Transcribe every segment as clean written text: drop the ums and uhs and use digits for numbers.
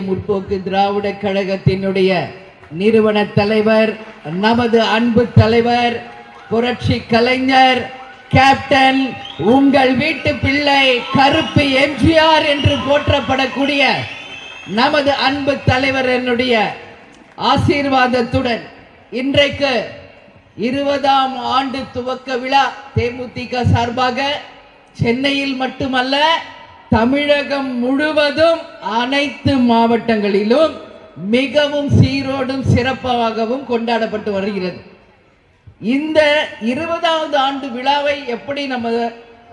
முற்போக்கு திராவிட கழகத்தினுடைய நிறுவன தலைவர், நமது அன்பு தலைவர், புரட்சி கலைஞர் கேப்டன், உங்கள் வீட்டு பிள்ளை கருப்பு எம்ஜிஆர் என்று போற்றப்படக்கூடிய நமது அன்பு தலைவர் என்னுடைய ஆசீர்வாதத்துடன் இன்றைக்கு 20ஆம் ஆண்டு துவக்க விழா தேமுதிக சார்பாக சென்னையில் மட்டுமல்ல தமிழகம் முழுவதும் அனைத்து மாவட்டங்களிலும் மிகவும் சீரோடும் சிறப்பாகவும் கொண்டாடப்பட்டு வருகிறது. இந்த 20வது ஆண்டு விழாவை எப்படி நம்ம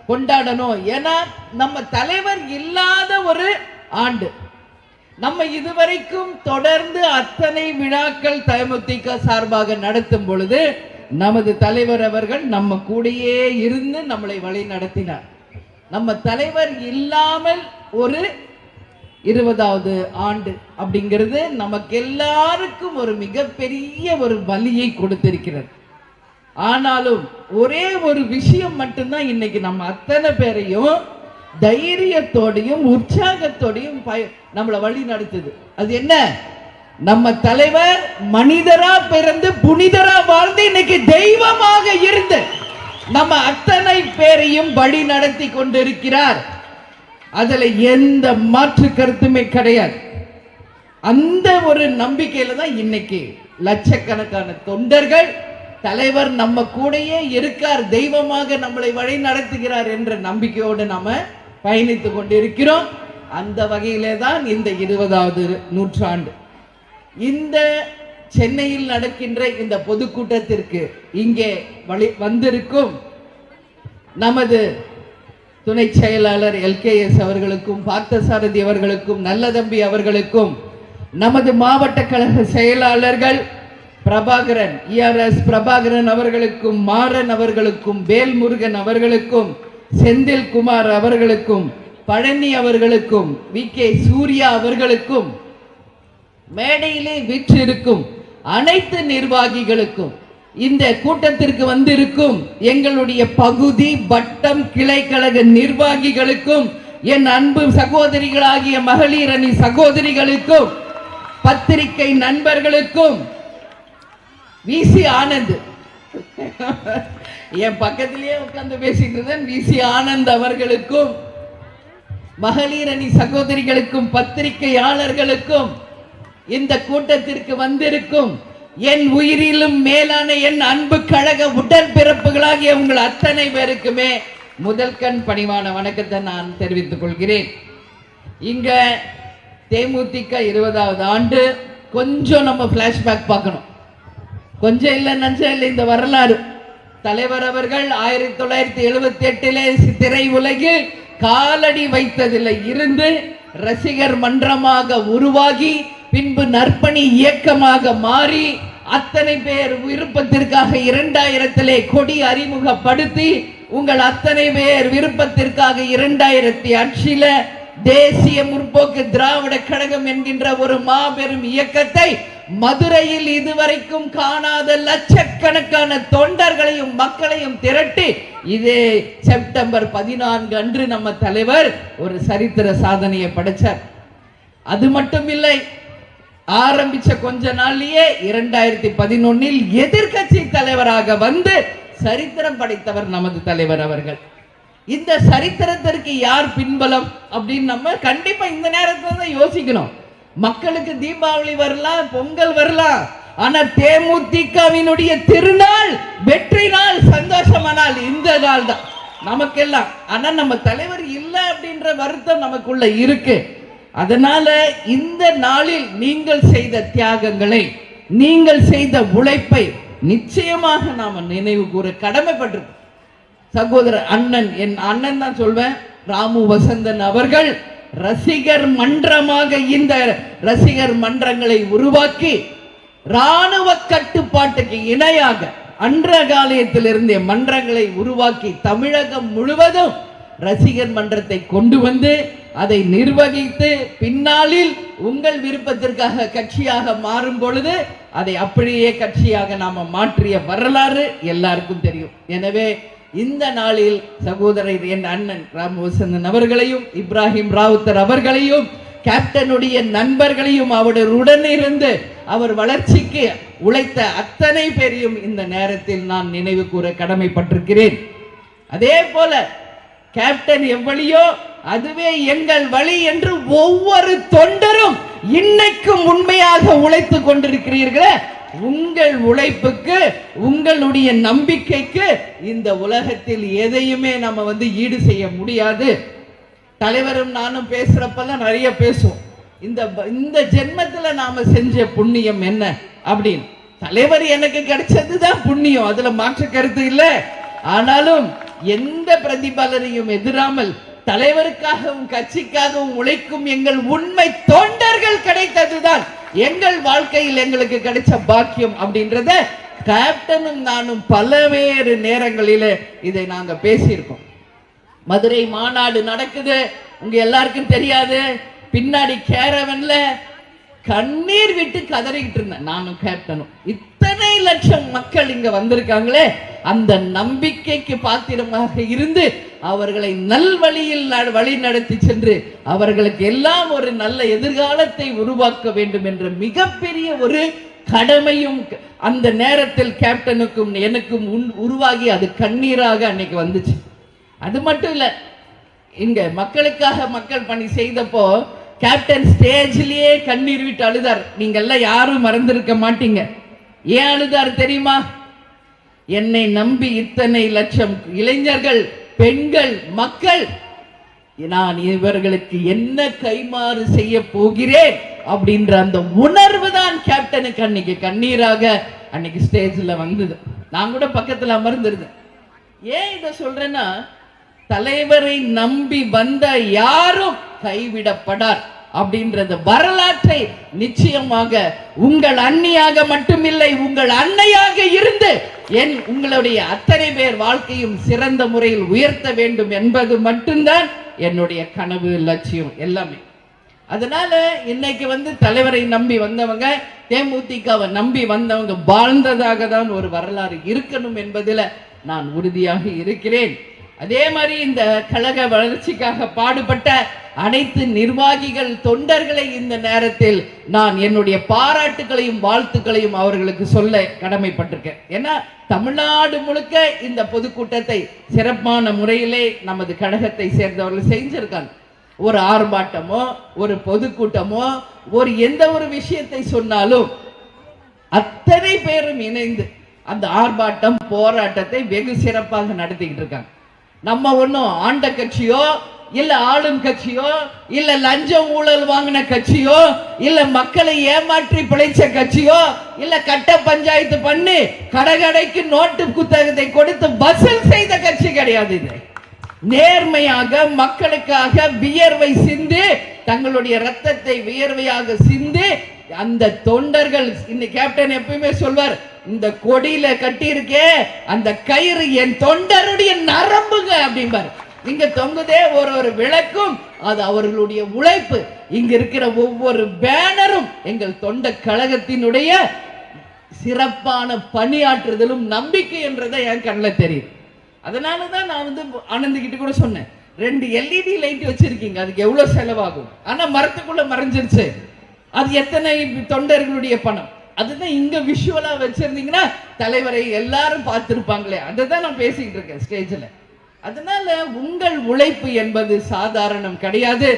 கொண்டாடணும்? ஏன்னா நம்ம தலைவர் இல்லாத ஒரு ஆண்டு. நம்ம இதுவரைக்கும் தொடர்ந்து அத்தனை விழாக்கள் தேமுதிக சார்பாக நடத்தும் பொழுது நமது தலைவர் அவர்கள் நம்ம கூடயே இருந்து நம்மளை வழி நடத்தினார். நம்ம தலைவர் இல்லாமல் ஒரு 20வது ஆண்டு அப்படிங்கிறது நமக்கு எல்லாருக்கும் ஒரு மிகப்பெரிய ஒரு வலியை கொடுத்திருக்கிறது. ஆனாலும் ஒரே ஒரு விஷயம் மட்டும்தான் இன்னைக்கு நம்ம அத்தனை பேரையும் தைரியத்தோடையும் உற்சாகத்தோடையும் நம்மளை வழி நடத்துது. அது என்ன? நம்ம தலைவர் மனிதரா பிறந்து புனிதரா வாழ்ந்து இன்னைக்கு தெய்வமாக இருந்து நம்ம அத்தனை பேரையும் வழி நடத்தி கொண்டிருக்கிறார். அதுல எந்த மாற்று கருத்துமே கிடையாது. அந்த ஒரு நம்பிக்கையில தான் இன்னைக்கு லட்சக்கணக்கான தொண்டர்கள் தலைவர் நம்ம கூடயே இருக்கார், தெய்வமாக நம்மளை வழி நடத்துகிறார் என்ற நம்பிக்கையோடு நாம பயணித்துக் கொண்டிருக்கிறோம். அந்த வகையிலே தான் இந்த 20வது நூற்றாண்டு இந்த சென்னையில் நடக்கின்ற இந்த பொதுக்கூட்டத்திற்கு இங்கே வந்திருக்கும் நமது துணை செயலாளர் LKS அவர்களுக்கும், பார்த்தசாரதி அவர்களுக்கும், நல்லதம்பி அவர்களுக்கும், நமது மாவட்ட கழக செயலாளர்கள் பிரபாகரன், ERS பிரபாகரன் அவர்களுக்கும், மாறன் அவர்களுக்கும், வேல்முருகன் அவர்களுக்கும், செந்தில்குமார் அவர்களுக்கும், பழனி அவர்களுக்கும், VK சூர்யா அவர்களுக்கும், மேடையிலே வீற்றிருக்கும் அனைத்து நிர்வாகிகளுக்கும், இந்த கூட்டத்திற்கு வந்திருக்கும் எங்களுடைய பகுதி வட்டம் கிளை கழக நிர்வாகிகளுக்கும், என் அன்பு சகோதரிகளாகிய மகளிர் அணி சகோதரிகளுக்கும், பத்திரிகை நண்பர்களுக்கும், VC ஆனந்த் என் பக்கத்திலேயே உட்கார்ந்து பேசிட்டு இருந்தேன், VC ஆனந்த் அவர்களுக்கும், மகளிர் அணி சகோதரிகளுக்கும், பத்திரிகையாளர்களுக்கும், இந்த கூட்டத்திற்கு வந்திருக்கும் என் உயிரிலும் மேலான என் அன்பு கழக உடன்பிறப்புகளாகிய உங்கள் அத்தனை பேருக்குமே முதல் கண் பணிவான வணக்கத்தை நான் தெரிவித்துக் கொள்கிறேன். இங்க தேமுதிக 20வது ஆண்டு கொஞ்சம் நம்ம பிளாஷ்பேக் பார்க்கணும். கொஞ்சம் இல்லை நினைச்சா இல்லை, இந்த வரலாறு தலைவர் அவர்கள் 1978 திரை உலகில் காலடி வைத்ததில்லை இருந்து ரசிகர் மன்றமாக உருவாகி பின்பு நற்பணி இயக்கமாக மாறி அத்தனை பேர் விருப்பத்திற்காக 2000 கொடி அறிமுகப்படுத்தி உங்கள் அத்தனை பேர் விருப்பத்திற்காக 2008 தேசிய முற்போக்கு திராவிட கழகம் என்கின்ற ஒரு மாபெரும் இயக்கத்தை மதுரையில் இதுவரைக்கும் காணாத லட்சக்கணக்கான தொண்டர்களையும் மக்களையும் திரட்டி இதே செப்டம்பர் 14 அன்று நம்ம தலைவர் ஒரு சரித்திர சாதனையை படைச்சார். அது மட்டும் இல்லை, ஆரம்பிச்ச கொஞ்ச நாள்லயே 2011 எதிர்கட்சி தலைவராக வந்து சரித்திரம் படைத்தவர் நமது தலைவர் அவர்கள். இந்த சரித்திரத்திற்கு யார் பின்பலம் அப்படின்னு நம்ம கண்டிப்பா இந்த நேரத்துல தான் யோசிக்கணும். மக்களுக்கு தீபாவளி வரலாம், பொங்கல் வரலாம், ஆனா தேமுதிகவினுடைய திருநாள், வெற்றி நாள், சந்தோஷமானால் இந்த நாள் தான் நமக்கெல்லாம். ஆனா நம்ம தலைவர் இல்லை அப்படின்ற வருத்தம் நமக்குள்ள இருக்கு. அதனால இந்த நாளில் நீங்கள் செய்த தியாகங்களை, நீங்கள் செய்த உழைப்பை நிச்சயமாக நாம நினைவு கூற கடமைப்பட்டிருக்கோம். சகோதரர் அண்ணன், என் அண்ணன் தான் சொல்வேன், ராமு வசந்தன் அவர்கள் ரசிகர் மன்றமாக இந்த ரசிகர் மன்றங்களை உருவாக்கி ராணுவ கட்டுப்பாட்டுக்கு இணையாக அன்ற காலத்திலிருந்தே மன்றங்களை உருவாக்கி தமிழகம் முழுவதும் ரசிகர் மன்றத்தை கொண்டு வந்து அதை நிர்வகித்து பின்னாளில் உங்கள் விருப்பத்திற்காக கட்சியாக மாறும் பொழுது அதை அப்படியே கட்சியாக நாம மாற்றிய வரலாறு எல்லாருக்கும் தெரியும். எனவே இந்த நாளில் சகோதரர் என் அண்ணன் ராமவசந்தன் அவர்களையும், இப்ராஹிம் ராவுத்தர் அவர்களையும், கேப்டனுடைய நண்பர்களையும் அவருடன் இருந்து அவர் வளர்ச்சிக்கு உழைத்த அத்தனை பேரையும் இந்த நேரத்தில் நான் நினைவு கூற கடமைப்பட்டிருக்கிறேன். அதே போல கேப்டன் எவ்வளியோ அதுவே எங்கள் வழி என்று ஒவ்வொரு தொண்டரும் இன்னைக்கும் உண்மையாக உழைத்து கொண்டிருக்கிறீர்களே. உங்கள் உழைப்புக்கு, உங்களுடைய நம்பிக்கைக்கு இந்த உலகத்தில் எதையுமே நம்ம ஈடு செய்ய முடியாது. தலைவரும் நானும் பேசுறப்பெல்லாம் நிறைய பேசுவோம். இந்த ஜென்மத்துல நாம செஞ்ச புண்ணியம் என்ன அப்படின்னு. தலைவர் எனக்கு கிடைச்சதுதான் புண்ணியம், அதுல மாற்று கருத்து இல்லை. ஆனாலும் எந்த பிரதிபலனையும் எதிராமல் தலைவருக்காகவும் கட்சிக்காகவும் உழைக்கும் எங்கள் உண்மை தொண்டர்கள் கிடைத்ததுதான் எங்கள் வாழ்க்கையில் எங்களுக்கு கிடைச்ச பாக்கியம் அப்படின்றத கேப்டனும் நானும் பல்வேறு நேரங்களிலே இதை நாங்க பேசியிருக்கோம். மதுரை மாநாடு நடக்குது, உங்க எல்லாருக்கும் தெரியாது. பின்னாடி கேரவன்ல கண்ணீர் விட்டு கதறிக்கிட்டு இருந்தேன் நானும் கேப்டனும். இத்தனை லட்சம் மக்கள் இங்க வந்திருக்காங்களே, அந்த நம்பிக்கைக்கு பாத்திரமாக இருந்து அவர்களை நல்வழியில் வழி நடத்தி சென்று அவர்களுக்கு எல்லாம் ஒரு நல்ல எதிர்காலத்தை உருவாக்க வேண்டும் என்ற மிகப்பெரிய ஒரு கடமையும் அந்த நேரத்தில் கேப்டனுக்கும் எனக்கும் உருவாகி அது கண்ணீராக அன்னைக்கு வந்துச்சு. அது மட்டும் இல்ல, இங்க மக்களுக்காக மக்கள் பணி செய்தப்போ கேப்டன் ஸ்டேஜ்லயே கண்ணீர் விட்டு அழுதார். நீங்க எல்லாம் யாரும் மறந்திருக்க மாட்டீங்க. ஏன் அழுதார் தெரியுமா? என்னை நம்பி இத்தனை லட்சம் இளைஞர்கள், பெண்கள், மக்கள், நான் இவர்களுக்கு என்ன கைமாறு செய்ய போகிறேன் அப்படின்ற அந்த உணர்வு தான் கேப்டனுக்கு அன்னைக்கு கண்ணீராக அன்னைக்கு ஸ்டேஜ்ல வந்தது. நான் கூட பக்கத்துல அமர்ந்திருந்தேன். ஏன் இதை சொல்றேன்னா, தலைவரை நம்பி வந்த யாரும் கைவிடப்படார் அப்படின்றது வரலாற்றை நிச்சயமாக உங்கள் அண்ணியாக மட்டுமில்லை, உங்கள் அன்னையாக இருந்து உங்களுடைய அத்தனை பேர் வாழ்க்கையும் சிறந்த முறையில் உயர்த்த வேண்டும் என்பது மட்டும்தான் என்னுடைய கனவு, லட்சியம் எல்லாமே. அதனால இன்னைக்கு தலைவரை நம்பி வந்தவங்க, தேமுதிகவை நம்பி வந்தவங்க வாழ்ந்ததாக தான் ஒரு வரலாறு இருக்கணும் என்பதில் நான் உறுதியாக இருக்கிறேன். அதே மாதிரி இந்த கழக வளர்ச்சிக்காக பாடுபட்ட அனைத்து நிர்வாகிகள், தொண்டர்களை இந்த நேரத்தில் நான் என்னுடைய பாராட்டுகளையும் வாழ்த்துக்களையும் அவர்களுக்கு சொல்ல கடமைப்பட்டிருக்கேன். ஏன்னா தமிழ்நாடு முழுக்க இந்த பொதுக்கூட்டத்தை சிறப்பான முறையிலே நமது கழகத்தை சேர்ந்தவர்கள் செஞ்சிருக்காங்க. ஒரு ஆர்ப்பாட்டமோ ஒரு பொதுக்கூட்டமோ ஒரு எந்த ஒரு விஷயத்தை சொன்னாலும் அத்தனை பேரும் இணைந்து அந்த ஆர்ப்பாட்டம் போராட்டத்தை வெகு சிறப்பாக நடத்திக்கிட்டு இருக்காங்க. நம்ம ஒன்றும் ஆண்ட கட்சியோ இல்ல ஆளும் கட்சியோ இல்ல லஞ்சம் ஊழல் வாங்கின கட்சியோ இல்ல மக்களை ஏமாற்றி பிழைச்ச கட்சியோ இல்ல கட்ட பஞ்சாயத்து பண்ணி கடைக்கு நோட்டு புத்தகத்தை கொடுத்து வசூல் செய்த கட்சி கிடையாது. இது நேர்மையாக மக்களுக்காக வியர்வை சிந்து, தங்களுடைய ரத்தத்தை வியர்வையாக சிந்து அந்த தொண்டர்கள். இந்த கேப்டன் எப்பயுமே சொல்வார், இந்த கொடியில கட்டி இருக்கே அந்த கயிறு என் தொண்டருடைய நரம்புங்க அப்படிம்பார். இங்க தொங்குதே ஒரு விளக்கும் அது அவர்களுடைய உழைப்பு. இங்க இருக்கிற ஒவ்வொரு பேனரும் எங்கள் தொண்ட கழகத்தினுடைய சிறப்பான பணியாற்றுதலும் நம்பிக்கை என்றதை என் கண்ணில் தெரியுது. அதனாலதான் நான் ஆனந்திக்கிட்டு கூட சொன்னேன், 2 LED லைட் வச்சிருக்கீங்க, அதுக்கு எவ்வளவு செலவாகும்? ஆனா மரத்துக்குள்ள மறைஞ்சிருச்சு. அது எத்தனை தொண்டர்களுடைய பணம்? அதுதான் இங்க விஷுவலா வச்சிருந்தீங்கன்னா தலைவரை எல்லாரும் பார்த்திருப்பாங்களே. அதை தான் நான் பேசிக்கிட்டு இருக்கேன் ஸ்டேஜ்ல. அதனால உங்கள் உழைப்பு என்பது சாதாரணம் கிடையாது.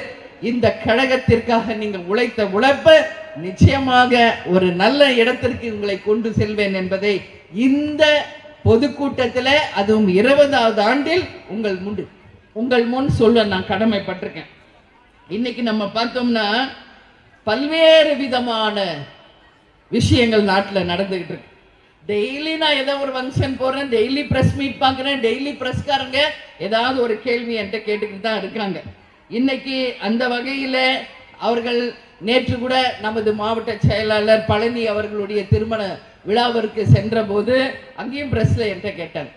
இந்த கழகத்திற்காக நீங்கள் உழைத்த உழைப்பு நிச்சயமாக ஒரு நல்ல இடத்திற்கு உங்களை கொண்டு செல்வேன் என்பதை இந்த பொதுக்கூட்டத்தில், அதுவும் 20வது ஆண்டில் உங்கள் முன் சொல்ல நான் கடமைப்பட்டிருக்கேன். இன்னைக்கு நம்ம பார்த்தோம்னா பல்வேறு விதமான விஷயங்கள் நாட்டில் நடந்துகிட்டு இருக்கு. டெய்லி நான் ஏதோ ஒரு ஃபங்க்ஷன் போறேன், டெய்லி பிரஸ் மீட் பார்க்குறேன், டெய்லி பிரஸ்காரங்க ஏதாவது ஒரு கேள்வி என்கிட்ட கேட்டுக்கிட்டு தான் இருக்காங்க. இன்னைக்கு அந்த வகையில் அவர்கள் நேற்று கூட நமது மாவட்ட செயலாளர் பழனி அவர்களுடைய திருமண விழாவிற்கு சென்ற போது அங்கேயும் பிரஸ்ல என்கிட்ட கேட்டாங்க,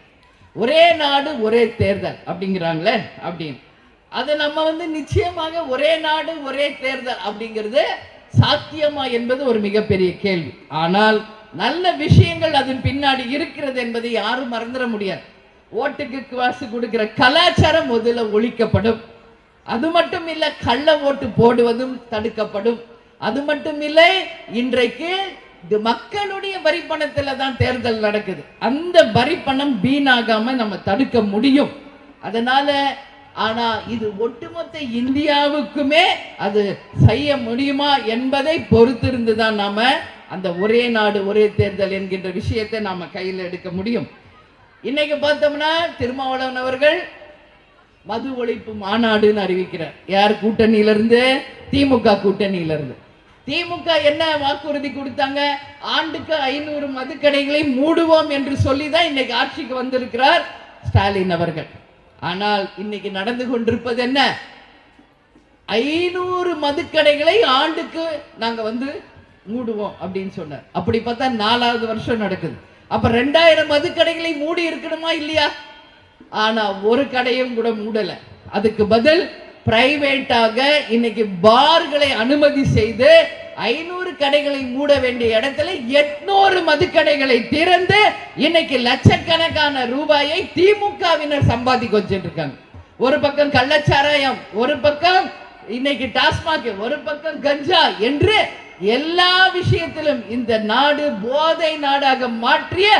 ஒரே நாடு ஒரே தேர்தல் அப்படிங்கிறாங்களே அப்படின்னு. அதை நம்ம நிச்சயமாக ஒரே நாடு ஒரே தேர்தல் அப்படிங்கிறது சாத்தியமா என்பது ஒரு மிகப்பெரிய கேள்வி. ஆனால் நல்ல விஷயங்கள் அதன் பின்னாடி இருக்கிறது என்பதை யாரும் மறந்துட முடியாது. ஓட்டுக்கு காசு கொடுக்கிற கலாச்சாரம் முதல்ல ஒழிக்கப்படும். அது மட்டும் இல்ல, கள்ள ஓட்டு போடுவதும் தடுக்கப்படும். அது மட்டும் இல்லை, இன்றைக்கு மக்களுடைய வரி பணத்துல தான் தேர்தல் நடக்குது. அந்த வரி பணம் வீணாகாம நம்ம தடுக்க முடியும். அதனால ஆனா இது ஒட்டுமொத்த இந்தியாவுக்குமே அது செய்ய முடியுமா என்பதை பொறுத்திருந்து தான் நாம அந்த ஒரே நாடு ஒரே தேர்தல் என்கின்ற விஷயத்தை நாம கையில் எடுக்க முடியும். இன்னைக்கு பார்த்தோம்னா திருமாவளவன் அவர்கள் மது ஒழிப்பு மாநாடுன்னு அறிவிக்கிறார். யார் கூட்டணியிலிருந்து? திமுக கூட்டணியிலிருந்து. திமுக என்ன வாக்குறுதி கொடுத்தாங்க? ஆண்டுக்கு 500 மதுக்கடைகளை மூடுவோம் என்று சொல்லிதான் இன்னைக்கு ஆட்சிக்கு வந்திருக்கிறார் ஸ்டாலின் அவர்கள். ஆனால் இன்னைக்கு நடந்து கொண்டிருப்பது என்ன? 500 மதுக்கடைகளை ஆண்டுக்கு நாங்க மூடுவோம் அப்படின்னு சொன்னார். அப்படி பார்த்தா 4வது வருஷம் நடக்குது. அப்ப 2000 மதுக்கடைகளை மூடி இருக்கணுமா இல்லையா? ஆனா ஒரு கடையும் கூட மூடல. அதுக்கு பதில் பிரைவேட்டாக இன்னைக்கு பார்களை அனுமதி செய்து 500 கடைகளை மூட வேண்டிய இடத்துல 800 மதுக்கடைகளை திறந்து இன்னைக்கு லட்சக்கணக்கான ரூபாயை திமுகவினர் சம்பாதிக்க வச்சுட்டு இருக்காங்க. ஒரு பக்கம் கள்ளச்சாராயம், ஒரு பக்கம் இன்னைக்கு டாஸ்மாக், ஒரு பக்கம் கஞ்சா என்று எல்லா விஷயத்திலும் இந்த நாடு போதை நாடாக மாற்றிய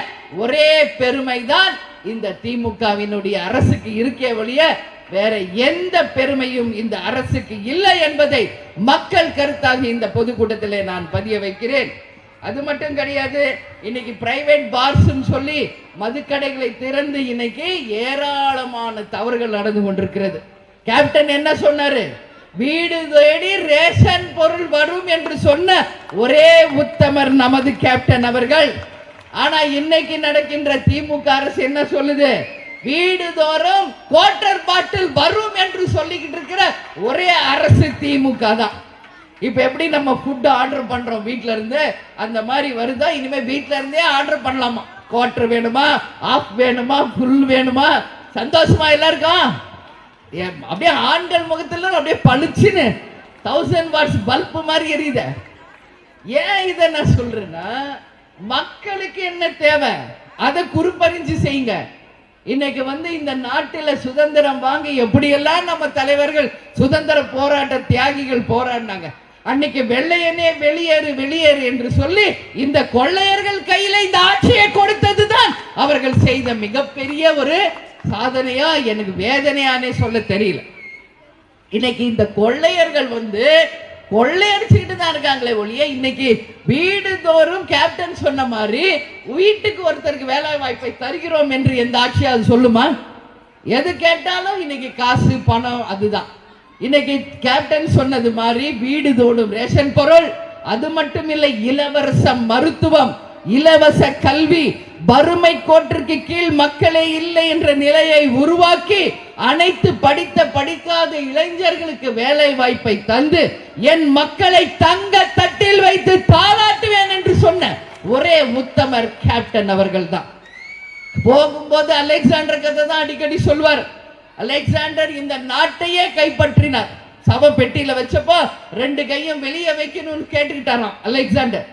ஒரே பெருமைதான் இந்த திமுகவினுடைய அரசுக்கு இருக்கே ஒழிய வேற எந்த பெருமையும் இந்த அரசுக்கு இல்லை என்பதை மக்கள் கருத்தாக இந்த பொதுக்கூட்டத்திலே நான் பதிய வைக்கிறேன். அது மட்டும் கிடையாது, இன்னைக்கு பிரைவேட் பார்ஸ் சொல்லி மதுக்கடைகளை திறந்து இன்னைக்கு ஏராளமான தவறுகள் நடந்து கொண்டிருக்கிறது. கேப்டன் என்ன சொன்னாரு? வீடு தேடி ரேஷன் பொருள் வரும் என்று சொன்ன ஒரே உத்தமர் நமது கேப்டன் அவர்கள். ஆனா இன்னைக்கு நடக்கின்ற திமுக அரசு என்ன சொல்லுது? வீடுதோறும் குவார்டர் பாட்டில் வரும் என்று சொல்லிக்கிட்டு இருக்கிற ஒரே அரசு திமுக தான். இப்ப எப்படி நம்ம ஃபுட் ஆர்டர் பண்றோம் வீட்ல இருந்து, அந்த மாதிரி வருதா? இனிமே வீட்ல இருந்தே ஆர்டர் பண்ணலாமா? குவார்டர் வேணுமா, ஆஃப் வேணுமா, ஃபுல் வேணுமா? சந்தோஷமா எல்லாருக்கும்? அப்படியே ஆண்கள் முகத்துல அப்படியே பளிச்சுன்னு 1000 வாட்ஸ் பல்பு மாதிரி எரியுத. ஏன் இதை நான் சொல்றேன்னா, மக்களுக்கு என்ன தேவை அதை குறிப்பறிஞ்சு செய்யுங்க. இன்னைக்கு இந்த நாட்டில சுதந்திரம் வாங்கி எப்படியெல்லாம் நம்ம தலைவர்கள் சுதந்திர போராட்ட தியாகிகள் போராடினாங்க. அன்னைக்கு வெள்ளையனே வெளியேறு வெளியேறு என்று சொல்லி இந்த கொள்ளையர்கள் கையில இந்த ஆட்சியை கொடுத்ததுதான் அவர்கள் செய்த மிகப்பெரிய ஒரு சாதனையா, எனக்கு வேதனையானே சொல்ல தெரியல. இன்னைக்கு இந்த கொள்ளையர்கள் கொள்ளையடிச்சுக்கிட்டு தான் இருக்காங்களே ஒழிய இன்னைக்கு வீடு தோறும் கேப்டன் சொன்ன மாதிரி வீட்டுக்கு ஒருத்தருக்கு வேலை வாய்ப்பை தருகிறோம் என்று எந்த ஆட்சியாவது சொல்லுமா? எது கேட்டாலும் இன்னைக்கு காசு பணம் அதுதான். இன்னைக்கு கேப்டன் சொன்னது மாதிரி வீடு தோறும் ரேஷன் பொருள், அது மட்டும் இல்லை இலவச மருத்துவம், இலவச கல்வி, வறுமை கோட்டிற்கு கீழ் மக்களே இல்லை என்ற நிலையை உருவாக்கி அனைத்து படித்த படிக்காத இளைஞர்களுக்கு வேலை வாய்ப்பை தந்து என் மக்களை தங்க தட்டில் வைத்து தாளாட்டுவேன் என்று சொன்ன ஒரே உத்தமர் கேப்டன் அவர்கள் தான். போகும்போது அலெக்சாண்டர் கதை தான் அடிக்கடி சொல்வார். அலெக்சாண்டர் இந்த நாட்டையே கைப்பற்றினார். சவ பெட்டியில வச்சப்போ 2 கையும் வெளியே வைக்கணும்னு கேட்டுக்கிட்டாராம் அலெக்சாண்டர்.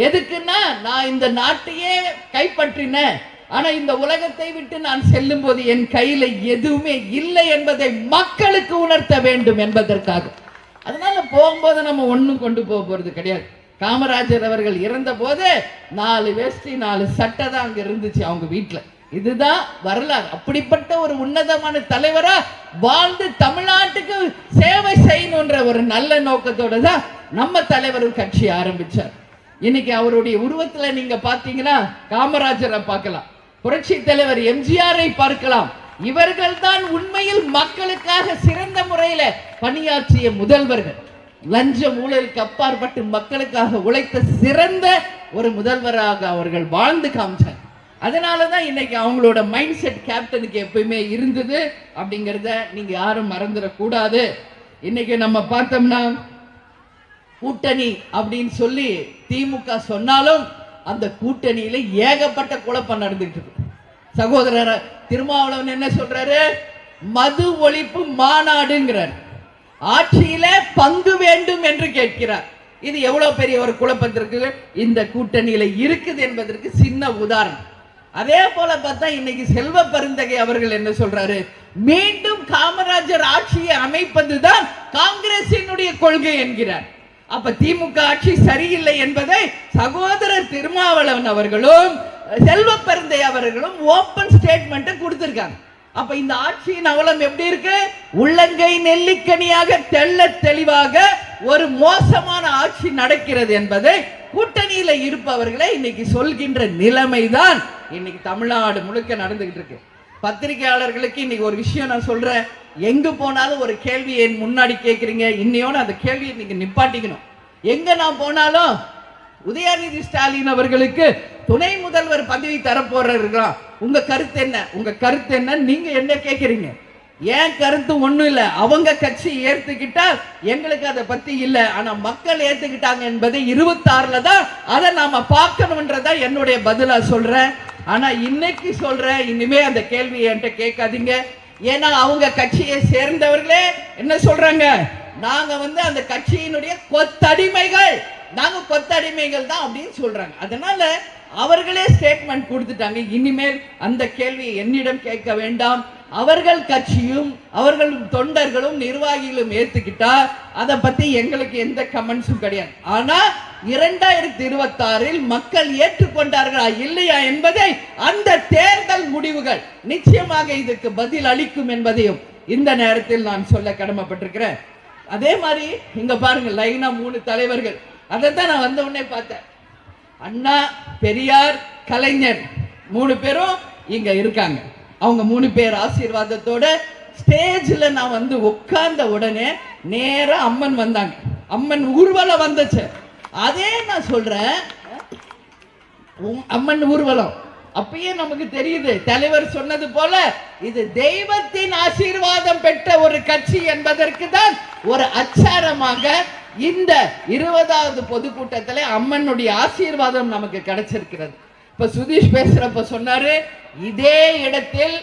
எதுக்குன்னா, நான் இந்த நாட்டையே கைப்பற்றினேன், ஆனா இந்த உலகத்தை விட்டு நான் செல்லும் போது என் கையில எதுவுமே இல்லை என்பதை மக்களுக்கு உணர்த்த வேண்டும் என்பதற்காக. அதனால போகும்போது நம்ம ஒண்ணும் கொண்டு போக போறது கிடையாது. காமராஜர் அவர்கள் இறந்த போது 4 வேஷ்டி 4 சட்டை தான் அங்க இருந்துச்சு அவங்க வீட்டுல. இதுதான் வரலாறு. அப்படிப்பட்ட ஒரு உன்னதமான தலைவரா வாழ்ந்து தமிழ்நாட்டுக்கு சேவை செய்யணுன்ற ஒரு நல்ல நோக்கத்தோட தான் நம்ம தலைவர் கட்சி ஆரம்பிச்சார். இன்னைக்கு அவருடைய உருவத்துல நீங்க பாத்தீங்கன்னா காமராஜரை பார்க்கலாம், புரட்சி தலைவர் எம்ஜிஆரை பார்க்கலாம். இவர்கள் தான் உண்மையில் மக்களுக்காக சிறந்த முறையில பணியாற்றிய முதல்வர்கள். லஞ்ச ஊழலுக்கு அப்பாற்பட்டு மக்களுக்காக உழைத்த சிறந்த ஒரு முதல்வராக அவர்கள் வாழ்ந்து காமிச்சாங்க. அதனாலதான் இன்னைக்கு அவங்களோட மைண்ட் செட் கேப்டனுக்கு எப்பயுமே இருந்தது அப்படிங்கிறத நீங்க யாரும் மறந்துடக்கூடாது. இன்னைக்கு நம்ம பார்த்தோம்னா கூட்டணி அப்படின்னு சொல்லி திமுக சொன்னாலும் அந்த கூட்டணியில ஏகப்பட்ட குழப்பம் நடந்துட்டு இருக்கு. சகோதரர் திருமாவளவன் என்ன சொல்றாரு? மது ஒழிப்பு மாநாடுங்கிறார், ஆட்சியில பங்கு வேண்டும் என்று கேட்கிறார். இது எவ்வளவு பெரிய ஒரு குழப்பத்திற்கு இந்த கூட்டணியில இருக்குது என்பதற்கு சின்ன உதாரணம். அதே போல பார்த்தா இன்னைக்கு செல்வ பெருந்தகை அவர்கள் என்ன சொல்றாரு? மீண்டும் காமராஜர் ஆட்சியை அமைப்பதுதான் காங்கிரசினுடைய கொள்கை என்கிறார். அப்ப திமுக ஆட்சி சரியில்லை என்பதை சகோதரர் திருமாவளவன் அவர்களும் செல்வ பெருந்தை அவர்களும் ஓபன் ஸ்டேட்மெண்ட் கொடுத்திருக்காங்க. அப்ப இந்த ஆட்சியின் அவலம் எப்படி இருக்கு? உள்ளங்கை நெல்லிக்கனியாக தெள்ள தெளிவாக ஒரு மோசமான ஆட்சி நடக்கிறது என்பதை கூட்டணியில இருப்பவர்களை இன்னைக்கு சொல்கின்ற நிலைமைதான் இன்னைக்கு தமிழ்நாடு முழுக்க நடந்துகிட்டு இருக்கு. பத்திரிகையாளர்களுக்கு இன்னைக்கு ஒரு விஷயம் நான் சொல்றேன். எங்கு போனாலும் ஒரு கேள்வி என் முன்னாடி கேட்குறீங்க, இன்னையோட அந்த கேள்வியை நீங்க நிப்பாட்டிக்கணும். எங்க நான் போனாலும் உதயநிதி ஸ்டாலின் அவர்களுக்கு துணை முதல்வர் பதவி தரப்போறாங்க, உங்க கருத்து என்ன, உங்க கருத்து என்ன, நீங்க என்ன கேட்குறீங்க? ஏன் கருத்து ஒண்ணும் இல்ல. அவங்க கட்சி ஏத்துக்கிட்டா எங்களுக்கு அதை பத்தி இல்ல, ஆனா மக்கள் ஏத்துக்கிட்டாங்க என்பதை 26ல தான் அதை நாம பார்க்கணும்ன்றதா என்னுடைய பதிலா சொல்றேன். ஆனா இன்னைக்கு சொல்றேன், இனிமே அந்த கேள்வி என்கிட்ட கேட்காதீங்க. ஏன்னா அவங்க கட்சியை சேர்ந்தவர்களே என்ன சொல்றாங்க, நாங்க அந்த கட்சியினுடைய கொத்தடிமைகள், நாங்க கொத்தடிமைகள் தான் அப்படின்னு சொல்றாங்க. அதனால அவர்களே ஸ்டேட்மெண்ட் கொடுத்துட்டாங்க. இனிமேல் அந்த கேள்வியை என்னிடம் கேட்க வேண்டாம். அவர்கள் கட்சியும் அவர்கள் தொண்டர்களும் நிர்வாகிகளும் ஏத்துக்கிட்டா அதை பத்தி எங்களுக்கு எந்த கமெண்ட்ஸும் கிடையாது. ஆனா 2026 மக்கள் ஏற்றுக்கொண்டார்களா இல்லையா என்பதை அந்த தேர்தல் முடிவுகள் நிச்சயமாக இதுக்கு பதில் அளிக்கும் என்பதையும் இந்த நேரத்தில் நான் சொல்ல கடமைப்பட்டிருக்கிறேன். அதே மாதிரி இங்க பாருங்க, லைனா 3 தலைவர்கள். அதைத்தான் நான் வந்த உடனே பார்த்தேன். அண்ணா, பெரியார், கலைஞர் 3 பேரும் இங்க இருக்காங்க. அவங்க 3 பேர் ஆசீர்வாதத்தோட ஸ்டேஜ்ல நான் உட்கார்ந்த உடனே நேரா அம்மன் வந்தாங்க. அம்மன் ஊர்வலம் வந்துச்சு. அதே நான் சொல்றேன், அம்மன் ஊர்வலம் அப்பயே நமக்கு தெரியுது, தலைவர் சொன்னது போல இது தெய்வத்தின் ஆசீர்வாதம் பெற்ற ஒரு கட்சி என்பதற்கு தான் ஒரு அச்சாரமாக இந்த 20வது பொதுக்கூட்டத்தில் அம்மனுடைய ஆசீர்வாதம் நமக்கு கிடைச்சிருக்கிறது. இப்ப சுதீஷ் பேசுறப்ப சொன்னாரு, இதே இடத்தில்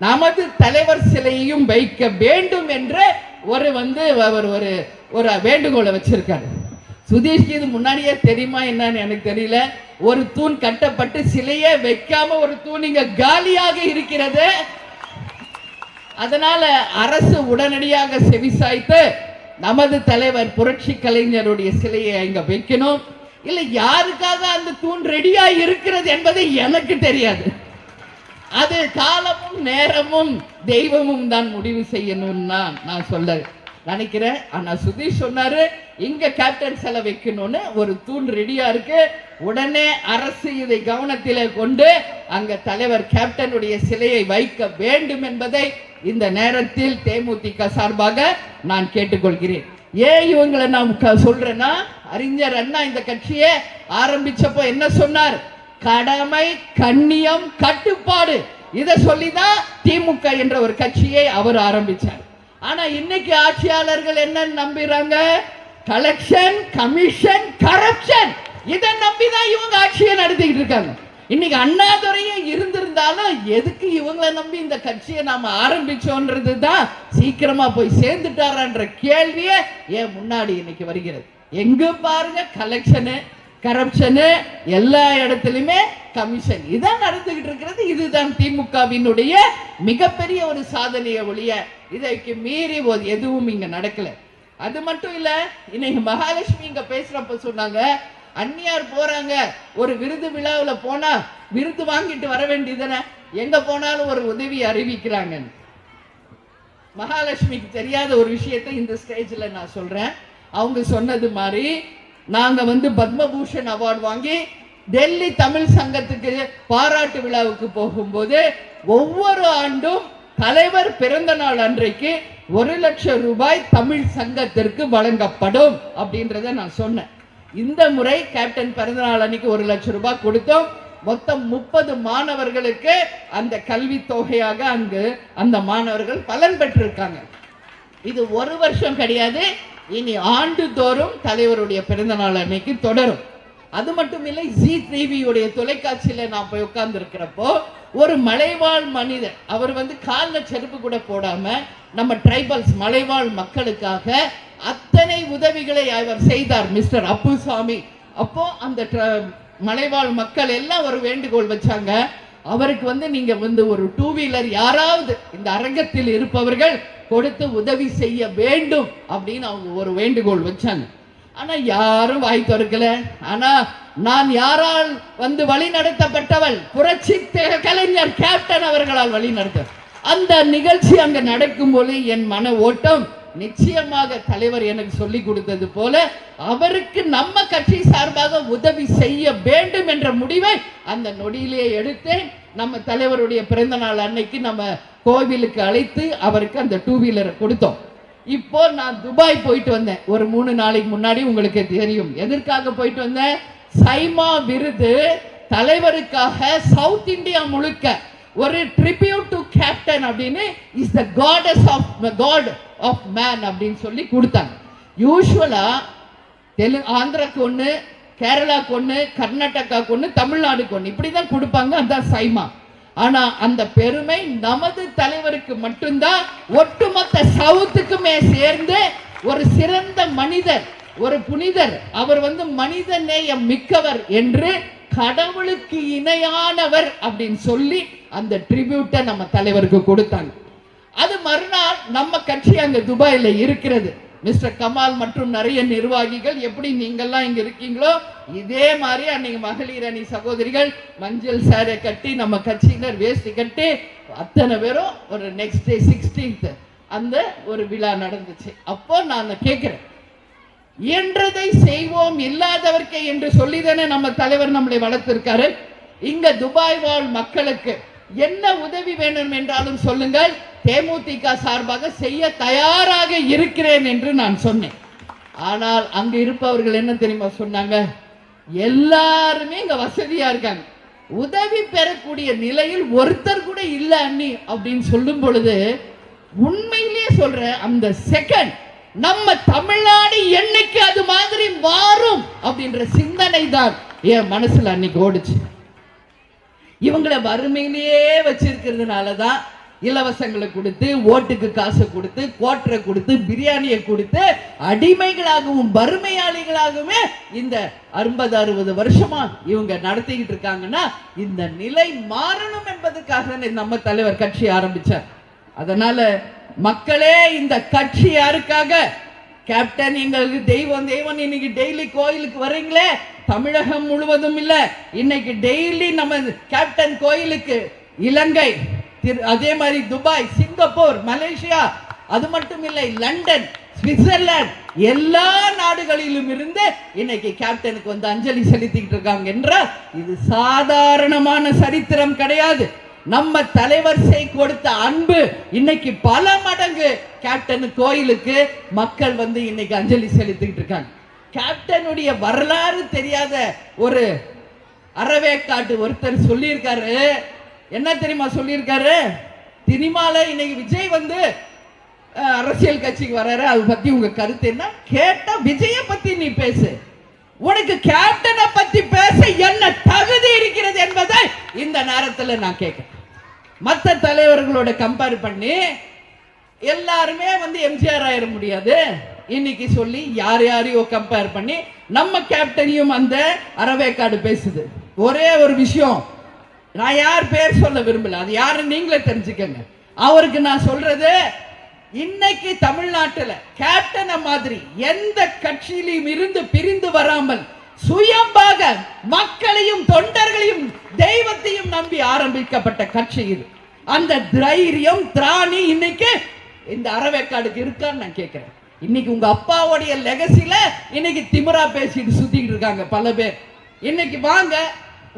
நமது தலைவர் சிலையையும் வைக்க வேண்டும் என்று ஒரு அவர் ஒரு வேண்டுகோளை வச்சிருக்காரு. சுதீஷ்க்கு இது முன்னாடியே தெரியுமா என்னன்னு எனக்கு தெரியல. ஒரு தூண் கட்டப்பட்டு சிலையே வைக்காம ஒரு தூண் இங்க காலியாக இருக்கிறது. அதனால அரசு உடனடியாக செவிசாய்த்து நமது தலைவர் புரட்சி கலைஞருடைய சிலையை இங்க வைக்கணும். இல்ல யாருக்காக அந்த தூண் ரெடியா இருக்கிறது என்பது எனக்கு தெரியாது. அது காலமும் நேரமும் தெய்வமும் தான் முடிவு செய்யணும்னா நான் சொல்ல நினைக்கிறேன். ஆனா சுதீஷ் சொன்னாரு, இங்க கேப்டன் சிலை வைக்கணும்னு ஒரு தூண் ரெடியா இருக்கு. உடனே அரசு இதை கவனத்திலே கொண்டு அங்க தலைவர் கேப்டனுடைய சிலையை வைக்க வேண்டும் என்பதை இந்த நேரத்தில் தேமுதிக சார்பாக நான் கேட்டுக்கொள்கிறேன். ஏன் இவங்களை நான் சொல்றேன்னா, அறிஞர் அண்ணா இந்த கட்சியை ஆரம்பிச்சப்போ என்ன சொன்னார்? கடமை, கண்ணியம், கட்டுப்பாடு, இதை சொல்லிதான் திமுக என்ற ஒரு கட்சியை அவர் ஆரம்பிச்சார். ஆனா இன்னைக்கு ஆட்சியாளர்கள் என்ன நம்புறாங்க? கலெக்ஷன், கமிஷன், கரப்ஷன், இதை நம்பிதான் இவங்க ஆட்சியை நடத்திக்கிட்டு இருக்காங்க. இன்னைக்கு அண்ணாதுரையே இருந்திருந்தாலும் எதுக்கு இவங்களை நம்பி இந்த கட்சியை நாம ஆரம்பிச்சோன்றது தான் சீக்கிரமா போய் சேர்ந்துட்டாரான்ற கேள்வியே ஏன் முன்னாடி இன்னைக்கு வருகிறது. எங்க பாருங்க கலெக்ஷனு, கரப்ஷனு, எல்லா இடத்துலயுமே கமிஷன், இதான் நடந்துகிட்டு இருக்கிறது. இதுதான் திமுகவினுடைய மிகப்பெரிய ஒரு சாதனையை ஒழிய இதற்கு மீறி எதுவும் இங்க நடக்கல. அது மட்டும் இல்ல, இன்னைக்கு மகாலட்சுமி இங்க பேசுறப்ப சொன்னாங்க, அந்நியார் போறாங்க ஒரு விருது விழாவில் போனா விருது வாங்கிட்டு வர வேண்டியதுதானே, எங்க போனாலும் ஒரு உதவி அறிவிக்கிறாங்க. மகாலட்சுமிக்கு தெரியாத ஒரு விஷயத்தை இந்த ஸ்டேஜ்ல நான் சொல்றேன். அவங்க சொன்னது மாதிரி நாங்க பத்மபூஷன் அவார்டு வாங்கி டெல்லி தமிழ் சங்கத்துக்கு பாராட்டு விழாவுக்கு போகும்போது ஒவ்வொரு ஆண்டும் தலைவர் பிறந்த நாள் அன்றைக்கு 1 லட்சம் ரூபாய் தமிழ் சங்கத்திற்கு வழங்கப்படும் அப்படின்றத நான் சொன்னேன். இந்த முறை கேப்டன் பிறந்தநாள் அன்னைக்கு 1 லட்சம் ரூபாய் கொடுத்தோம். மொத்தம் 30 மாணவர்களுக்கு அந்த கல்வி தொகையாக அங்கு அந்த மாணவர்கள் பலன் பெற்றிருக்காங்க. இது 1 வருஷம் கிடையாது, இனி ஆண்டுதோறும் தலைவருடைய பிறந்த நாள் அன்னைக்கு தொடரும். அது மட்டும் இல்லை, ஜி டிவியுடைய தொலைக்காட்சியில நான் போய் உட்கார்ந்து இருக்கிறப்போ ஒரு மலைவாழ் மனிதர், அவர் காலில் செருப்பு கூட போடாம நம்ம ட்ரைபல்ஸ் மலைவாழ் மக்களுக்காக அத்தனை உதவிகளை அவர் செய்தார், மிஸ்டர் அப்புசாமி. அப்போ அந்த மலைவாழ் மக்கள் எல்லாம் ஒரு வேண்டுகோள் வச்சாங்க, அவருக்கு நீங்க ஒரு 2 வீலர் யாராவது இந்த அரங்கத்தில் இருப்பவர்கள் கொடுத்து உதவி செய்ய வேண்டும் அப்படின்னு அவங்க ஒரு வேண்டுகோள் வச்சாங்க. ஆனா யாரும் வாய் திறக்கல. ஆனா நான் யாரால் வழி நடத்தப்பட்டவள்? புரட்சி கலைஞர் கேப்டன் அவர்களால் வழி நடத்த அந்த நிகழ்ச்சி அங்க நடக்கும் போது என் மன ஓட்டம் நிச்சயமாக தலைவர் எனக்கு சொல்லி கொடுத்தது போல அவருக்கு நம்ம கட்சி சார்பாக உதவி செய்ய வேண்டும் என்ற முடிவை அந்த நொடியிலேயே எடுத்து நம்ம தலைவருடைய பிறந்த நாள் அன்னைக்கு நம்ம கோவிலுக்கு அழைத்து அவருக்கு அந்த 2 வீலரை கொடுத்தோம். இப்போ நான் துபாய் போயிட்டு வந்தேன் ஒரு 3 நாளைக்கு முன்னாடி. உங்களுக்கு தெரியும் எதற்காக போயிட்டு வந்தேன்? சைமா விருது தலைவருக்காக சவுத் இந்தியா முழுக்க ஒரு ட்ரிபியூட் டு கேப்டன் அப்படின்னு is the gods of god of man அப்படின்னு சொல்லி கொடுத்தாங்க. யூஸ்வலா ஆந்திராக்கு ஒன்று, கேரளாக்கு ஒன்று, கர்நாடகாக்கு ஒன்று, தமிழ்நாடுக்கு ஒன்று, இப்படிதான் கொடுப்பாங்க. அதான் சைமா. ஆனா அந்த பெருமை நமது தலைவருக்கு மட்டும்தான். ஒட்டுமொத்த சவுத்துக்குமே சேர்ந்து ஒரு சிறந்த மனிதர், ஒரு புனிதர், அவர் மனித நேயம் மிக்கவர் என்று கடவுளுக்கு இணையானவர் அப்படின்னு சொல்லி அந்த ட்ரிபியூட்டை நம்ம தலைவருக்கு கொடுத்தாங்க. அது மறுநாள் நம்ம கட்சி அங்க துபாயில இருக்கிறது. மிஸ்டர் கமால் மற்றும் நிறைய நிர்வாகிகள் எப்படி நீங்கெல்லாம் இங்க இருக்கீங்களோ இதே மாதிரி அன்னைக்கு மகளிர் அணி சகோதரிகள் மஞ்சள் சாரை கட்டி நம்ம கட்சியினர் வேஷ்டி கட்டி அத்தனை பேரும் ஒரு நெக்ஸ்ட் டே 16th அந்த ஒரு விழா நடந்துச்சு. அப்போ நான் கேட்கிறேன், இயன்றதை செய்வோம் இல்லாதவர்க்கே என்று சொல்லிதானே நம்ம தலைவர் நம்மளை வளர்த்திருக்காரு. இங்க துபாய் வாழ் மக்களுக்கு என்ன உதவி வேணும் என்றாலும் சொல்லுங்கள், தேமுதிக சார்பாக செய்ய தயாராக இருக்கிறேன் என்று நான் சொன்னேன். ஆனால் அங்க இருப்பவர்கள் என்ன தெரியுமா சொன்னாங்க? எல்லாருமே இங்க வசதியா இருக்காங்க, உதவி பெறக்கூடிய நிலையில் ஒருத்தர் கூட இல்ல அண்ணி அப்படின்னு சொல்லும் பொழுது உண்மையிலேயே சொல்றேன், அந்த செகண்ட் நம்ம தமிழ்நாடு என்னைக்கு அது மாதிரி மாறும் அப்படின்ற சிந்தனை தான் என் மனசுல அன்னைக்கு ஓடுச்சு. இவங்களை வறுமையிலேயே வச்சிருக்கிறதுனாலதான் இலவசங்களை கொடுத்து, ஓட்டுக்கு காசு கொடுத்து, கோட்டரை கொடுத்து, பிரியாணியை கொடுத்து அடிமைகளாகவும் வறுமையாளிகளாகவுமே இந்த 50-60 வருஷமா இவங்க நடத்திக்கிட்டு இருக்காங்கன்னா இந்த நிலை மாறணும் என்பதற்காக நம்ம தலைவர் கட்சி ஆரம்பிச்சார். அதனால மக்களே, இந்த கட்சி யாருக்காக? கேப்டன் எங்களுக்கு தெய்வம் தெய்வம். இன்னைக்கு டெய்லி கோயிலுக்கு வர்றீங்களே, தமிழகம் முழுவதும் இல்ல, இன்னைக்கு டெய்லி நம்ம கேப்டன் கோயிலுக்கு இலங்கை, அதே மாதிரி துபாய், சிங்கப்பூர், மலேசியா, அது மட்டும் இல்லை லண்டன், சுவிட்சர்லாந்து, எல்லா நாடுகளிலும் இருந்து இன்னைக்கு கேப்டனுக்கு அஞ்சலி செலுத்திக்கிட்டு இருக்காங்க என்றால் இது சாதாரணமான சரித்திரம் கிடையாது. நம்ம தலைவர் கொடுத்த அன்பு இன்னைக்கு பல மடங்கு கேப்டன் கோயிலுக்கு மக்கள் இன்னைக்கு அஞ்சலி செலுத்திட்டு இருக்காங்க. கேப்டனுடைய வரலாறு தெரியாத ஒரு அறவேக்காட்டு ஒருத்தர் சொல்லியிருக்காரு. என்ன தெரியுமா சொல்லியிருக்காரு? சினிமால இன்னைக்கு விஜய் அரசியல் கட்சிக்கு வர்றாரு, அதை பத்தி உங்க கருத்து என்ன கேட்டா, விஜய பத்தி நீ பேசு, உனக்கு கேப்டனை பத்தி பேச என்ன தகுதி இருக்கிறது என்பதை இந்த நேரத்தில் நான் கேட்கிறேன். மற்ற தலைவர்களோட கம்பேர் பண்ணி எல்லாருமே எம்ஜிஆர் ஆயிட முடியாது இன்னைக்கு சொல்லி யார் யாரையோ கம்பேர் பண்ணி நம்ம கேப்டனையும் அந்த அறவேக்காடு பேசுது. ஒரே ஒரு விஷயம், நான் யார் பேர் சொல்ல விரும்பல, அது யாரு நீங்களே தெரிஞ்சுக்கங்க. அவருக்கு நான் சொல்றது, இன்னைக்கு தமிழ்நாட்டில் கேப்டனை மாதிரி எந்த கட்சியிலும் இருந்து பிரிந்து வராமல் சுயமாக மக்களையும் தொண்டர்களையும் தெய்வத்தையும் நம்பி ஆரம்பிக்கப்பட்ட கட்சி இது. அந்த தைரியம் திராணி இன்னைக்கு இந்த அறவேக்காடுக்கு இருக்கான்னு நான் கேட்கிறேன். இன்னைக்கு உங்க அப்பாவுடைய லெகசில இன்னைக்கு திமிரா பேசிட்டு சுத்திட்டு இருக்காங்க பல பேர். இன்னைக்கு வாங்க,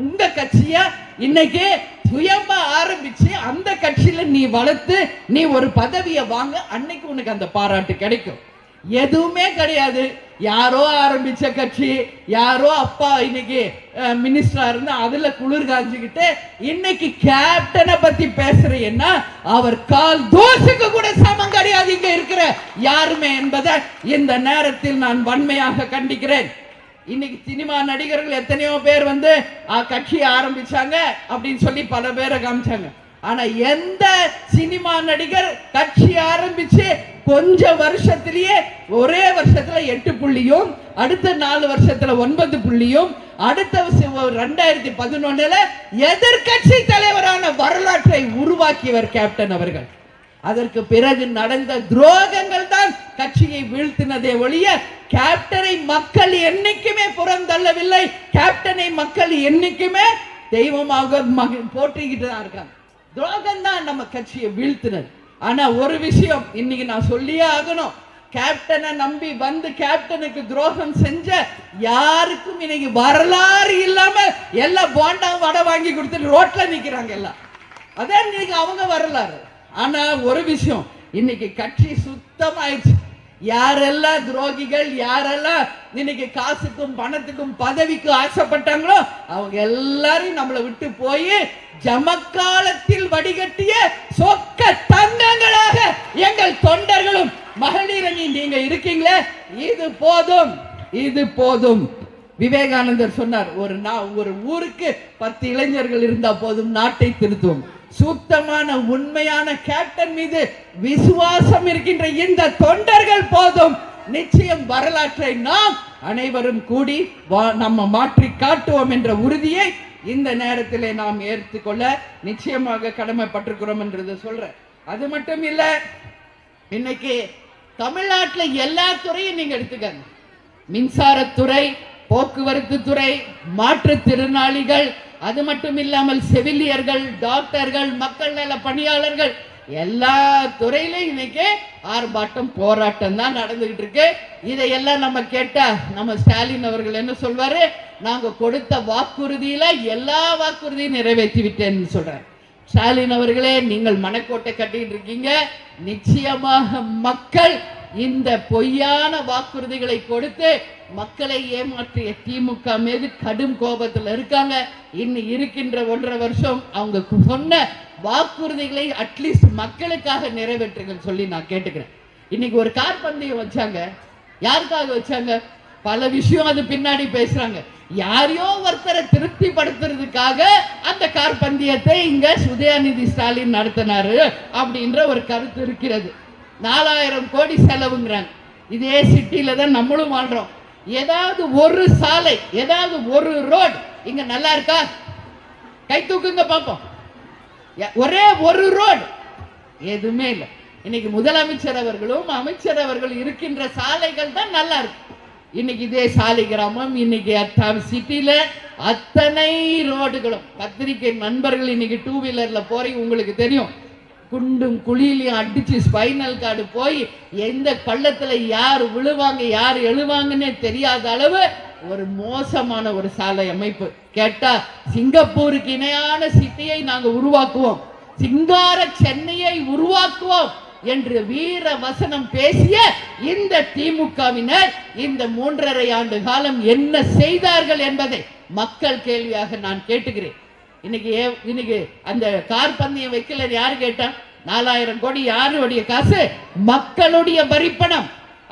உங்க கட்சிய இன்னைக்கு சுயமா ஆரம்பிச்சு அந்த கட்சியில நீ வளர்த்து நீ ஒரு பதவியை வாங்க, அன்னைக்கு உனக்கு அந்த பாராட்டு கிடைக்கும். எதுவுமே கிடையாது. யாரோ ஆரம்பிச்ச கட்சி, யாரோ அப்பா இன்னைக்கு மினிஸ்டரா இருந்து அதுல குளிர் காஞ்சுக்கிட்டு இன்னைக்கு கேப்டனை பத்தி பேசுறீங்கன்னா அவர் கால் தோசுக்கு கூட சமம் கிடையாது இங்க இருக்கிற யாருமே என்பதை இந்த நேரத்தில் நான் வன்மையாக கண்டிக்கிறேன். இன்னைக்கு சினிமா நடிகர்கள் எத்தனையோ பேர் கட்சி ஆரம்பிச்சாங்க அப்படின்னு சொல்லி பல பேரை காமிச்சாங்க. ஆனா எந்த சினிமா நடிகர் கட்சி ஆரம்பிச்சு கொஞ்ச வருஷத்திலேயே ஒரே வருஷத்துல 8 புள்ளியும், அடுத்த 4 வருஷத்துல 9 புள்ளியும், அடுத்த 2011 எதிர்கட்சி தலைவரான வரலாற்றை உருவாக்கியவர் கேப்டன் அவர்கள். அதற்கு பிறகு நடந்த துரோகங்கள் தான் கட்சியை வீழ்த்தினதே ஒழிய கேப்டனை மக்கள் என்னைக்குமே புறந்தள்ளவில்லை. கேப்டனை மக்கள் என்னைக்குமே தெய்வமாக போற்றிக்கிட்டு தான் இருக்காங்க. துரோகம் தான் நம்ம கட்சியை வீழ்த்தினது. ஆனா ஒரு விஷயம் இன்னைக்கு நான் சொல்லியே ஆகணும். கேப்டனை நம்பி வந்து கேப்டனுக்கு துரோகம் செஞ்ச யாருக்கும் இன்னைக்கு வரலாறு இல்லாம எல்லாம் போண்டா வடை வாங்கி கொடுத்துட்டு ரோட்ல நிக்கிறாங்க எல்லாம். அதான் இன்னைக்கு அவங்க வரலாறு. ஆனா ஒரு விஷயம், இன்னைக்கு கட்சி சுத்தமாயிடுச்சு. யாரெல்லாம் துரோகிகள், யாரெல்லாம் இன்னைக்கு காசுக்கும் பணத்துக்கும் பதவிக்கும் ஆசைப்பட்டாங்களோ அவங்க எல்லாரும் நம்மளை விட்டு போய் ஜமக்காலத்தில் வடிகட்டிய சொக்க தங்கங்களாக எங்கள் தொண்டர்களும் மகளிரணி நீங்க இருக்கீங்களே, இது போதும், இது போதும். விவேகானந்தர் சொன்னார், ஒரு ஊருக்கு 10 இளைஞர்கள் இருந்தா போதும், நாட்டை திருத்துவோம். சுத்தமான உண்மையான கேப்டன் மீது விசுவாசம் இருக்கின்ற இந்த தொண்டர்கள் போதும். நிச்சயம் வரலாற்றை நாம் அனைவரும் கூடி நம்ம மாற்றி காட்டுவோம் என்ற உறுதியை இந்த நேரத்திலே நாம் ஏற்றுக்கொள்ள நிச்சயமாக கடமைப்பட்டிருக்கிறோம் என்றது சொல்றேன். அது மட்டும் இல்ல, இன்னைக்கு தமிழ்நாட்டில் எல்லா துறையும் நீங்க எடுத்துக்கங்க. மின்சாரத்துறை, போக்குவரத்து துறை, மாற்றுத்திறனாளிகள், அது மட்டும் இல்லாமல் செவிலியர்கள், டாக்டர்கள், மக்கள் நல பணியாளர்கள், எல்லா துறையிலும் இன்னைக்கு ஆர்ப்பாட்டம் போராட்டம் தான் நடந்துகிட்டு இருக்கு. இதையெல்லாம் நம்ம கேட்டா நம்ம ஸ்டாலின் அவர்கள் என்ன சொல்வாரு, நாங்க கொடுத்த வாக்குறுதியில எல்லா வாக்குறுதியும் நிறைவேற்றி விட்டேன்னு சொல்றாரு. ஸ்டாலின் அவர்களே, நீங்கள் மனக்கோட்டை கட்டிட்டு இருக்கீங்க. நிச்சயமாக மக்கள் இந்த பொய்யான வாக்குறுதிகளை கொடுத்து மக்களை ஏமாற்றிய திமுக மீது கடும் கோபத்தில் இருக்காங்க. இன்னும் இருக்கின்ற 1.5 வருஷம் அவங்க சொன்ன வாக்குறுதிகளை அட்லீஸ்ட் மக்களுக்காக நிறைவேற்றுங்கள் சொல்லி நான் கேட்டுக்கிறேன். இன்னைக்கு ஒரு கார் பந்தயம் வச்சாங்க. யாருக்காக வச்சாங்க? பல விஷயம் அது பின்னாடி பேசுறாங்க. யாரையோ ஒருத்தரை திருப்திப்படுத்துறதுக்காக அந்த கார் பந்தயத்தை இங்க உதயநிதி ஸ்டாலின் நடத்தினாரு அப்படின்ற ஒரு கருத்து இருக்கிறது. 4000 கோடி செலவுங்கிறாங்க. இதே சிட்டில தான் நம்மளும் வாழ்றோம். ஏதாவது ஒரு சாலை, ஏதாவது ஒரு ரோடு இங்க நல்லா இருக்கா? கை தூக்குங்க பாப்போம். ஒரே ஒரு ரோடு எதுவுமே இல்லை. இன்னைக்கு முதலமைச்சர் அவர்களும் அமைச்சர் அவர்கள் இருக்கின்ற சாலைகள் தான் நல்லா இருக்கு. இன்னைக்கு இதே சாலை கிராமம், இன்னைக்கு சிட்டில அத்தனை ரோடுகளும், பத்திரிகை நண்பர்கள் இன்னைக்கு 2 வீலர்ல போறீங்க, உங்களுக்கு தெரியும், குண்டும் குழியிலையும் அடிச்சு ஸ்பைனல் கார்டு போய் எந்த பள்ளத்துல யார் விழுவாங்க யார் எழுவாங்கன்னே தெரியாத அளவு ஒரு மோசமான ஒரு சாலை அமைப்பு. கேட்டா சிங்கப்பூருக்கு இணையான சிட்டியை நாங்க உருவாக்குவோம், சிங்கார சென்னையை உருவாக்குவோம் என்று வீர வசனம் பேசிய இந்த திமுகவினர் இந்த 3.5 ஆண்டு காலம் என்ன செய்தார்கள் என்பதை மக்கள் கேள்வியாக நான் கேட்டுக்கிறேன். இன்னைக்கு அந்த கார் பந்தயம் வைக்கல, யாரு கேட்டா? 4000 கோடி யாருடைய காசு? மக்களுடைய வரிப்பணம்.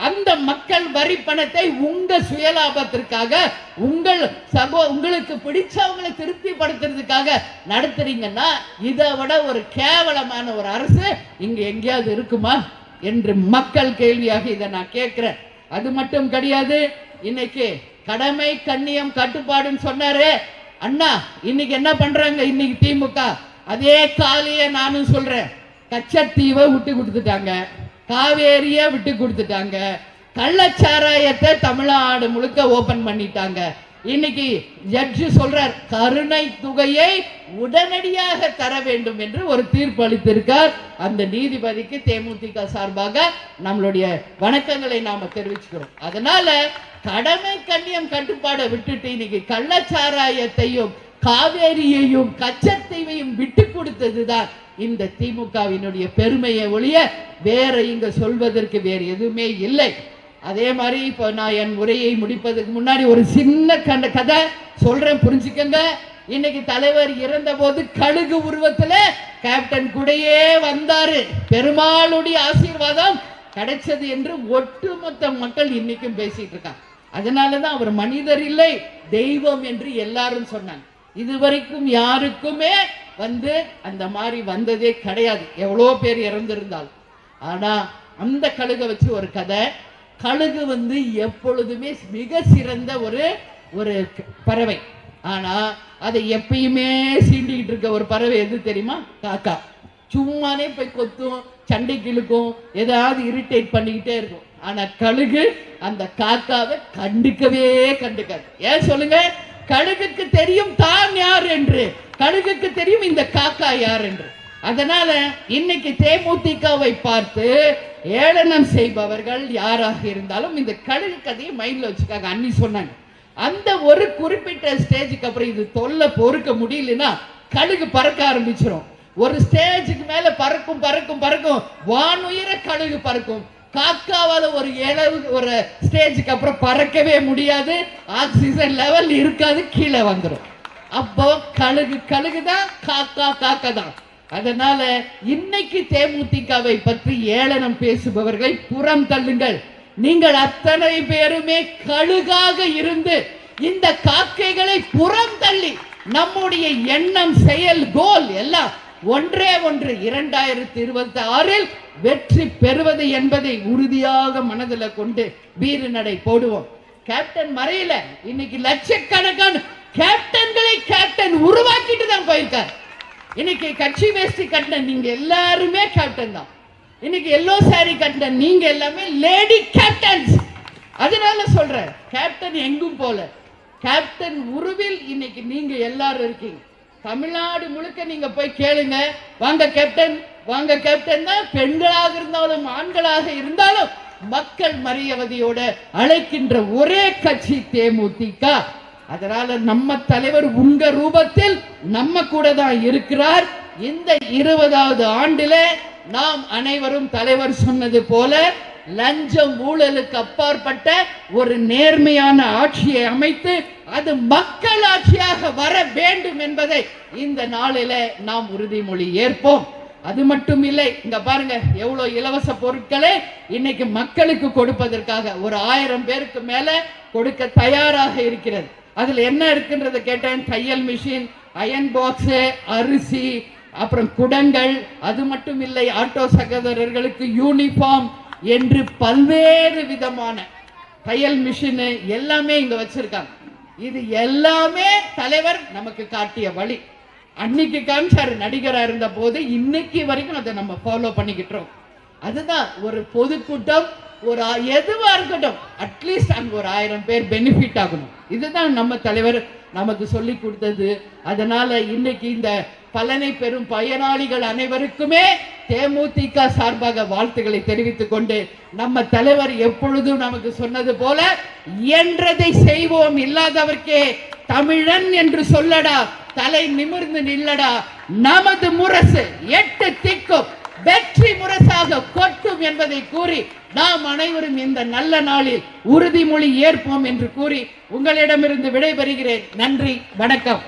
அந்த மக்கள் வரிப்பணத்தை உங்க சுயலாபத்திற்காக, உங்களுக்கு பிடிச்சவங்களை திருப்திப்படுத்துறதுக்காக நடத்துறீங்கன்னா இதை விட ஒரு கேவலமான ஒரு அரசு இங்க எங்கேயாவது இருக்குமா என்று மக்கள் கேள்வியாக இதை நான் கேட்கிறேன். அது மட்டும் கிடையாது, இன்னைக்கு கடமை கண்ணியம் கட்டுப்பாடுன்னு சொன்னாரு அண்ணா. இன்னைக்கு என்ன பண்றாங்க? இன்னைக்கு திமுக அதே காலையே நானும் சொல்றேன், கச்சத்தீவை விட்டு கொடுத்துட்டாங்க, காவேரிய விட்டு கொடுத்துட்டாங்க, கள்ளச்சாராயத்தை தமிழ்நாடு முழுக்க ஓபன் பண்ணிட்டாங்க. இன்னைக்கு ஜட்ஜி சொல்றார், கருணை தொகையை உடனடியாக தர வேண்டும் என்று ஒரு தீர்ப்பு அளித்திருக்கார். அந்த நீதிபதிக்கு தேமுதிக சார்பாக நம்மளுடைய வணக்கங்களை நாம தெரிவிச்சுக்கிறோம். அதனால கடமை கண்ணியம் கட்டுப்பாடை விட்டுட்டு இன்னைக்கு கள்ளச்சாராயத்தையும் காவேரியையும் கச்சத்தீவையும் விட்டு கொடுத்ததுதான் இந்த திமுகவினுடைய பெருமையை ஒழிய வேற இங்க சொல்வதற்கு வேறு எதுவுமே இல்லை. அதே மாதிரி இப்போ நான் என் உரையை முடிப்பதற்கு முன்னாடி ஒரு சின்ன கதை சொல்றேன், புரிஞ்சுக்கங்க. இன்னைக்கு தலைவர் இறந்த போது கழுகு உருவத்துல கேப்டன் கூடயே வந்தாரு. பெருமாளுடைய ஆசீர்வாதம் கிடைச்சது என்று ஒட்டுமொத்த மக்கள் இன்னைக்கும் பேசிட்டு இருக்காங்க. அதனாலதான் அவர் மனிதர் இல்லை தெய்வம் என்று எல்லாரும் சொன்னாங்க. இதுவரைக்கும் யாருக்குமே அந்த மாதிரி வந்ததே கிடையாது, எவ்வளோ பேர் இறந்திருந்தாலும். ஆனா அந்த கழுகை வச்சு ஒரு கதை. கழுகு எப்பொழுதுமே மிக சிறந்த ஒரு ஒரு பறவை. ஆனா அதை எப்பயுமே சீண்டிக்கிட்டு இருக்க ஒரு பறவை எது தெரியுமா? காக்கா. சும்மானே போய் கொத்தும், சண்டைக்கு இழுக்கும், ஏதாவது இரிட்டேட் பண்ணிக்கிட்டே இருக்கும். ஆனா கழுகு அந்த காக்காவை கண்டுக்கவே கண்டுக்காது. ஏன் சொல்லுங்க? கழுகுக்கு தெரியும் தான் யார் என்று, கழுகுக்கு தெரியும் இந்த காக்கா யார் என்று. அதனால இன்னைக்கு தேமுதிகவை பார்த்து ஏளனம் செய்பவர்கள் யாராக இருந்தாலும் இந்த கழுகு கதையை மைண்ட்ல வச்சுக்காங்க. அன்னி சொன்னாங்க, அந்த ஒரு குறிப்பிட்ட ஸ்டேஜுக்கு அப்புறம் இது தொல்லை பொறுக்க முடியலன்னா கழுகு பறக்க ஆரம்பிச்சிடும். ஒரு ஸ்டேஜுக்கு மேல பறக்கும் பறக்கும் பறக்கும், வானுயர கழுகு பறக்கும். காக்காவால ஒரு ஸ்டேஜுக்கு அப்புறம் பறக்கவே முடியாது, ஆக்சிஜன் லெவல் இருக்காது, கீழே வந்துடும். அப்போ கழுகு கழுகுதான், காக்கா காக்கா தான். அதனால இன்னைக்கு தேமுதிகவை பற்றி ஏளனம் பேசுபவர்களை புறம் தள்ளுங்கள். நீங்கள் அத்தனை பேருமே கழுகாக இருந்து இந்த காக்கைகளை புறம் தள்ளி நம்முடைய எண்ணம், செயல், கோல் எல்லாம் ஒன்றே ஒன்று, 2026 வெற்றி பெறுவது என்பதை உறுதியாக மனதில் கொண்டு வீறு நடை போடுவோம். கேப்டன் மறையல, இன்னைக்கு லட்சக்கணக்கான கேப்டன்களை கேப்டன் உருவாக்கிட்டு தான் போயிருக்கார். இன்னைக்கு கட்சி வேஷ்டி கட்டின நீங்க எல்லாருமே கேப்டன் தான். இன்னைக்கு எல்லோ சாரி கட்டின நீங்க எல்லாமே லேடி கேப்டன்ஸ். அதனால சொல்றேன், கேப்டன் எங்கும் போல, கேப்டன் உருவில் இன்னைக்கு நீங்க எல்லாரும் இருக்கீங்க. தமிழ்நாடு முழுக்க நீங்க போய் கேளுங்க, வாங்க கேப்டன், வாங்க கேப்டன் தான். பெண்களாக இருந்தாலும் ஆண்களாக இருந்தாலும் மக்கள் மரியாதையோட அழைக்கின்ற ஒரே கட்சி தேமுதிக. அதனால நம்ம தலைவர் உங்க ரூபத்தில் நம்ம கூட தான் இருக்கிறார். இந்த 20வது ஆண்டில நாம் அனைவரும் தலைவர் சொன்னது போல லஞ்சம் ஊழலுக்கு அப்பாற்பட்ட ஒரு நேர்மையான ஆட்சியை அமைத்து அது மக்கள் ஆட்சியாக வர வேண்டும் என்பதை இந்த நாளில நாம் உறுதிமொழி ஏற்போம். அது மட்டும் இல்லை, இங்க பாருங்க எவ்வளவு இலவச பொருட்களை இன்னைக்கு மக்களுக்கு கொடுப்பதற்காக ஒரு 1000 பேருக்கு மேல கொடுக்க தயாராக இருக்கிறது. அதுல என்ன இருக்குன்றத கேட்டேன். தையல் மிஷின், அயன் பாக்ஸ், அரிசி, அப்புறம் குடங்கள், அது மட்டும் இல்லை ஆட்டோ சகோதரர்களுக்கு யூனிஃபார்ம் என்று பல்வேறு விதமான தையல் மிஷின் எல்லாமே இங்க வச்சிருக்காங்க. இது எல்லாமே தலைவர் நமக்கு காட்டிய வழி. அன்னைக்கு காமிச்சாரு நடிகரா இருந்த போது, இன்னைக்கு வரைக்கும் அதை நம்ம ஃபாலோ பண்ணிக்கிட்டோம். அதுதான் ஒரு பொதுக்கூட்டம், ஒரு எதுவா இருக்கட்டும், அட்லீஸ்ட் அங்க ஒரு 1000 பேர் பெனிஃபிட் ஆகணும். இதுதான் நம்ம தலைவர் நமக்கு சொல்லி கொடுத்தது. அதனால இன்னைக்கு இந்த பலனை பெறும் பயனாளிகள் அனைவருக்குமே தேமுதிக சார்பாக வாழ்த்துக்களை தெரிவித்துக் கொண்டு, நம்ம தலைவர் எப்பொழுதும் நமக்கு சொன்னது போல இயன்றதை செய்வோம், இல்லாதவர்க்கே தமிழன் என்று சொல்லடா, தலை நிமிர்ந்து நில்லடா, நமது முரசு 8 திக்கும் வெற்றி முரசாக கொட்டும் என்பதை கூறி நாம் அனைவரும் இந்த நல்ல நாளில் உறுதிமொழி ஏற்போம் என்று கூறி உங்களிடமிருந்து விடைபெறுகிறேன். நன்றி, வணக்கம்.